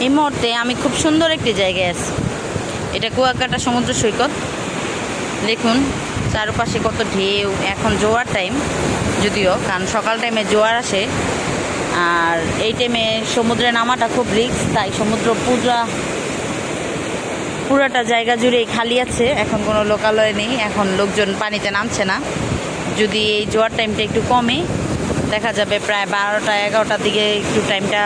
এই মুহূর্তে আমি খুব সুন্দর একটি জায়গায় আছি। এটা কুয়াকাটা সমুদ্র সৈকত। দেখুন চারপাশে কত ঢেউ। এখন জোয়ার টাইম, যদিও কারণ সকাল টাইমে জোয়ার আসে, আর এই টাইমে সমুদ্রে নামাটা খুব রিস্ক, তাই সমুদ্র পুরাটা জায়গা জুড়েই খালি আছে। এখন কোনো লোকালয় নেই, এখন লোকজন পানিতে নামছে না। যদি এই জোয়ার টাইমটা একটু কমে, দেখা যাবে প্রায় 12টা 11টার দিকে একটু টাইমটা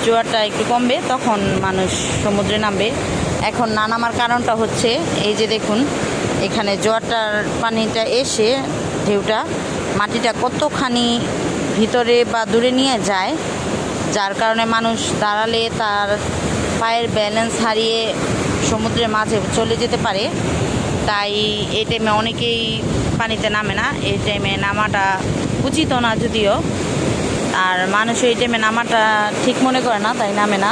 জোয়ারটা একটু কমবে, তখন মানুষ সমুদ্রে নামবে। এখন না নামার কারণটা হচ্ছে এই যে দেখুন, এখানে জোয়ারটার পানিটা এসে ঢেউটা মাটিটা কতখানি ভিতরে বা দূরে নিয়ে যায়, যার কারণে মানুষ দাঁড়ালে তার পায়ের ব্যালেন্স হারিয়ে সমুদ্রের মাঝে চলে যেতে পারে। তাই এই টাইমে অনেকেই পানিতে নামে না। এই টাইমে নামাটা উচিত না যদিও, আর মানুষ এই টাইমে নামাটা ঠিক মনে করে না, তাই নামে না।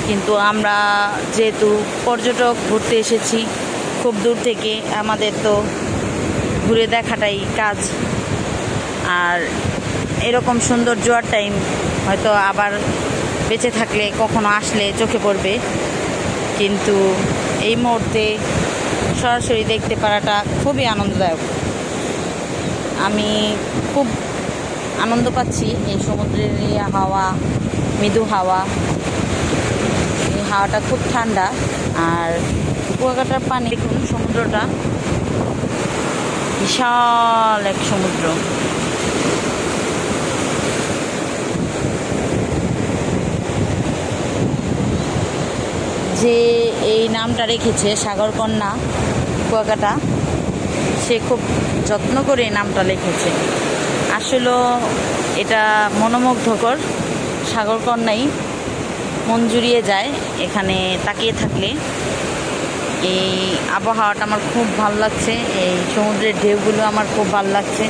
কিন্তু আমরা যেহেতু পর্যটক, ঘুরতে এসেছি খুব দূর থেকে, আমাদের তো ঘুরে দেখাটাই কাজ। আর এরকম সুন্দর জোয়ার টাইম হয়তো আবার বেঁচে থাকলে কখনো আসলে চোখে পড়বে, কিন্তু এই মুহূর্তে সরাসরি দেখতে পারাটা খুবই আনন্দদায়ক। আমি খুব আনন্দ পাচ্ছি এই সমুদ্রের হাওয়া, মৃদু হাওয়া। এই হাওয়াটা খুব ঠান্ডা। আর কুয়াকাটার পানি দেখুন, সমুদ্রটা বিশাল এক সমুদ্র। যে এই নামটা রেখেছে সাগরকন্যা কুয়াকাটা, সে খুব যত্ন করে এই নামটা লিখেছে। আসলে এটা মনোমুগ্ধকর। সাগরকন্যাই মন জুড়িয়ে যায় এখানে তাকিয়ে থাকলে। এই আবহাওয়াটা আমার খুব ভালো লাগছে, এই সমুদ্রের ঢেউগুলো আমার খুব ভালো লাগছে।